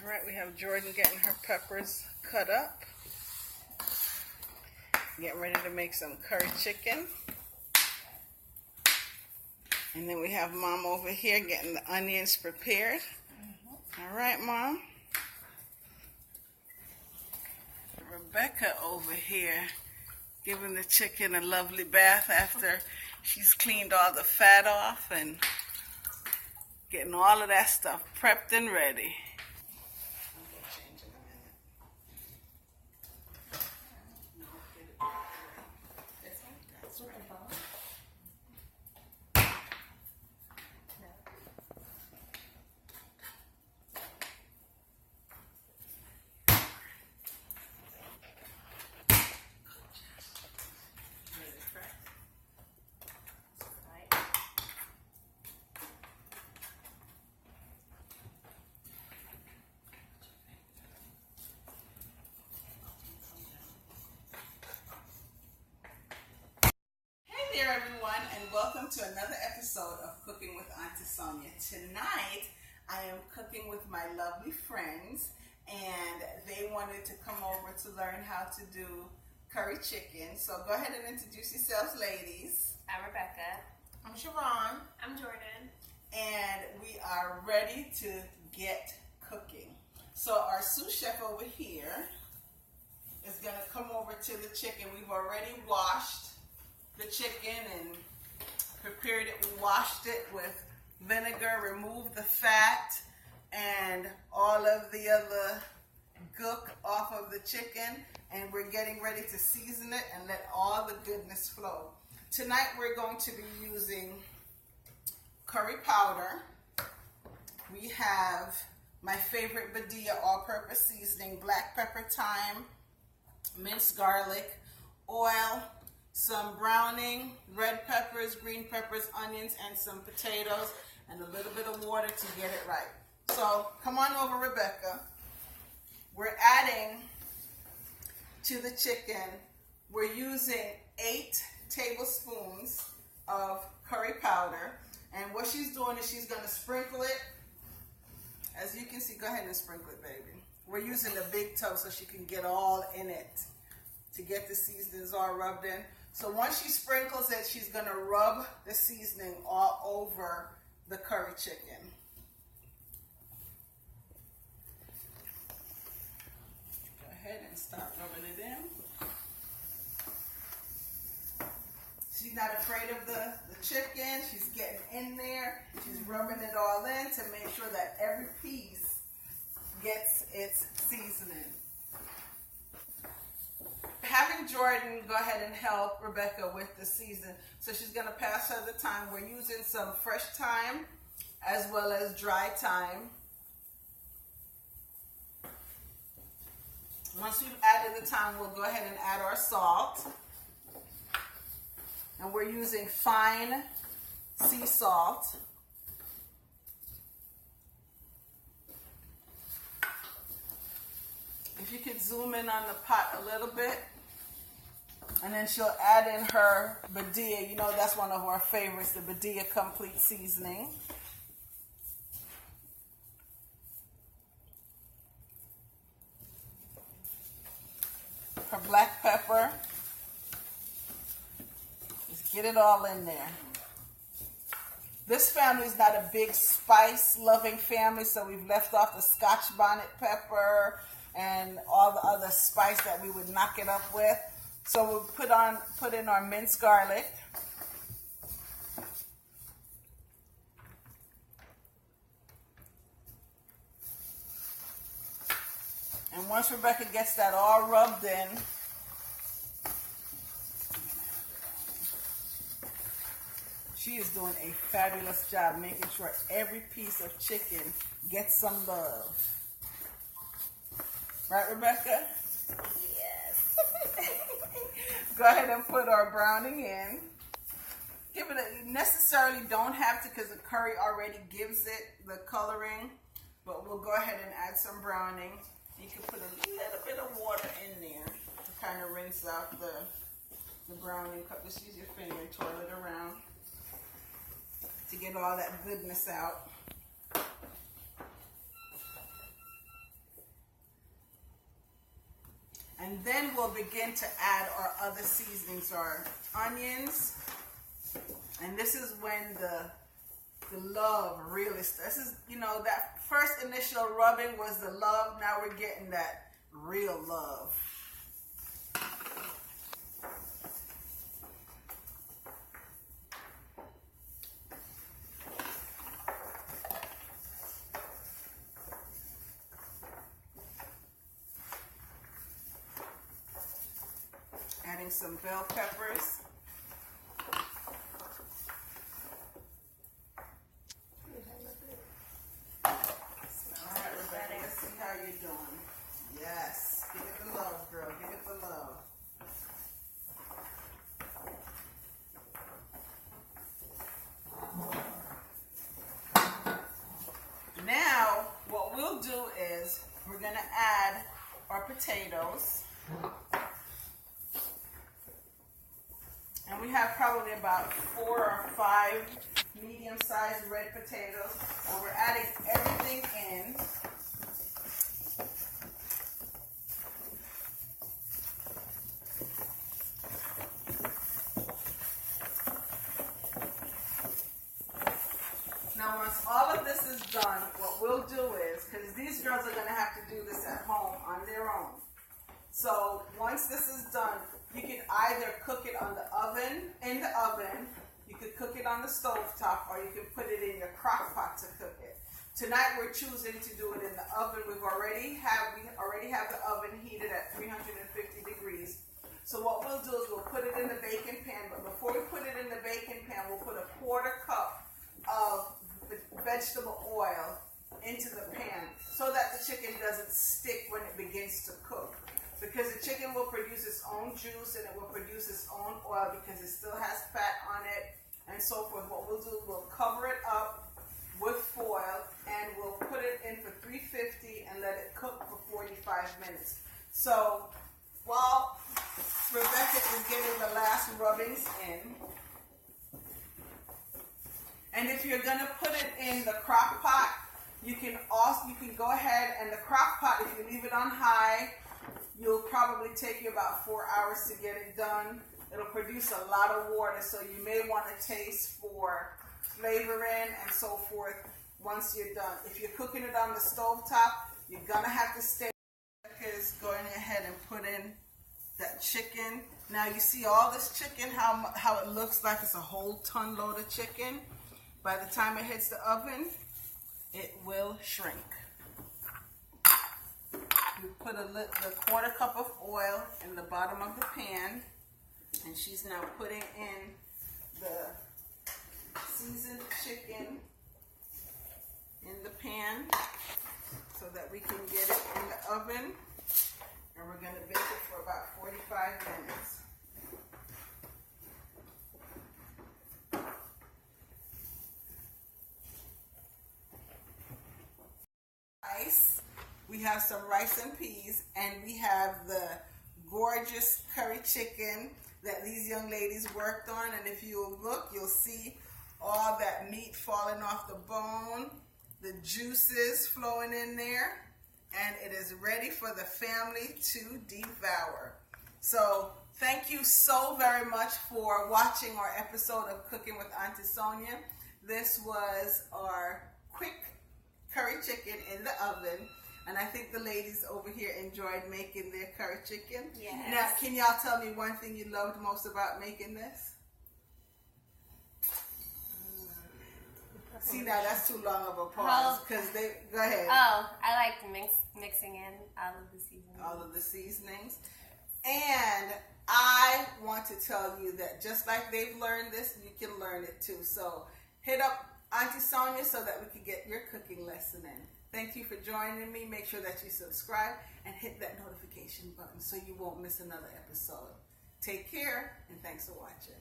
Alright, we have Jordan getting her peppers cut up. Getting ready to make some curry chicken. And then we have Mom over here getting the onions prepared. Alright, Mom. Rebecca over here giving the chicken a lovely bath after she's cleaned all the fat off and getting all of that stuff prepped and ready. Everyone, and welcome to another episode of Cooking with Auntie Sonia. Tonight I am cooking with my lovely friends, and they wanted to come over to learn how to do curry chicken. So go ahead and introduce yourselves, ladies. I'm Rebecca. I'm Shewvan. I'm Jordan. And we are ready to get cooking. So our sous chef over here is going to come over to the chicken. We've already washed the chicken and prepared it. We washed it with vinegar, removed the fat and all of the other gook off of the chicken, and we're getting ready to season it and let all the goodness flow. Tonight we're going to be using curry powder. We have my favorite Badia all-purpose seasoning, black pepper, thyme, minced garlic, oil, some browning, red peppers, green peppers, onions, and some potatoes, and a little bit of water to get it right. So come on over, Rebecca. We're adding to the chicken, we're using 8 tablespoons of curry powder. And what she's doing is she's going to sprinkle it. As you can see, go ahead and sprinkle it, baby. We're using the big tub so she can get all in it to get the seasonings all rubbed in. So once she sprinkles it, she's going to rub the seasoning all over the curry chicken. Go ahead and start rubbing it in. She's not afraid of the chicken. She's getting in there. She's rubbing it all in to make sure that every piece gets its seasoning. Having Jordan go ahead and help Rebecca with the season. So she's going to pass her the thyme. We're using some fresh thyme as well as dry thyme. Once we've added the thyme, we'll go ahead and add our salt. And we're using fine sea salt. If you could zoom in on the pot a little bit. And then she'll add in her Badia. You know, that's one of our favorites, the Badia Complete Seasoning. Her black pepper. Just get it all in there. This family is not a big spice-loving family, so we've left off the Scotch bonnet pepper and all the other spice that we would knock it up with. So we'll put in our minced garlic. And once Rebecca gets that all rubbed in, she is doing a fabulous job making sure every piece of chicken gets some love. Right, Rebecca? Go ahead and put our browning in. Give it you necessarily don't have to because the curry already gives it the coloring, but we'll go ahead and add some browning. You can put a little bit of water in there to kind of rinse out the browning. Just use your finger and twirl it around to get all that goodness out. then we'll begin to add our other seasonings, our onions. And this is when the love really starts. This is, you know, that first initial rubbing was the love. Now we're getting that real love. Adding some bell peppers. Alright, Rebecca, let's see how you're doing. Yes, give it the love, girl. Give it the love. Now, what we'll do is we're going to add our potatoes. And we have probably about 4 or 5 medium-sized red potatoes. And we're adding everything in. Now, once all of this is done, what we'll do is, because these girls are going to have to do this at home on their own. So once this is done, you can either cook it on the oven, you could cook it on the stove top, or you can put it in your crock pot to cook it. Tonight we're choosing to do it in the oven. We already have the oven heated at 350 degrees. So what we'll do is we'll put it in the baking pan, but before we put it in the baking pan, we'll put a 1/4 cup of vegetable oil into the pan so that the chicken doesn't stick when it begins to cook. Because the chicken will produce its own juice and it will produce its own oil because it still has fat on it and so forth. What we'll do is we'll cover it up with foil and we'll put it in for 350 and let it cook for 45 minutes. So while Rebecca is getting the last rubbings in, and if you're going to put it in the crock pot, you can go ahead, and the crock pot, if you leave it on high, you'll probably take you about 4 hours to get it done. It'll produce a lot of water, so you may want to taste for flavoring and so forth once you're done. If you're cooking it on the stove top, you're gonna have to stay. Is going ahead and put in that chicken. Now you see all this chicken, how it looks like it's a whole ton load of chicken. By the time it hits the oven, it will shrink. We put the 1/4 cup of oil in the bottom of the pan, and she's now putting in the seasoned chicken in the pan so that we can get it in the oven, and we're going to bake it for about 45 minutes. Rice. We have some rice and peas, and we have the gorgeous curry chicken that these young ladies worked on. And if you look, you'll see all that meat falling off the bone, the juices flowing in there, and it is ready for the family to devour. So thank you so very much for watching our episode of Cooking with Auntie Sonia. This was our quick curry chicken in the oven. And I think the ladies over here enjoyed making their curry chicken. Yes. Now, can y'all tell me one thing you loved most about making this? See, now that's too long of a pause. Because go ahead. Oh, I liked mixing in all of the seasonings. All of the seasonings. And I want to tell you that just like they've learned this, you can learn it too. So hit up Auntie Sonia so that we can get your cooking lesson in. Thank you for joining me. Make sure that you subscribe and hit that notification button so you won't miss another episode. Take care, and thanks for watching.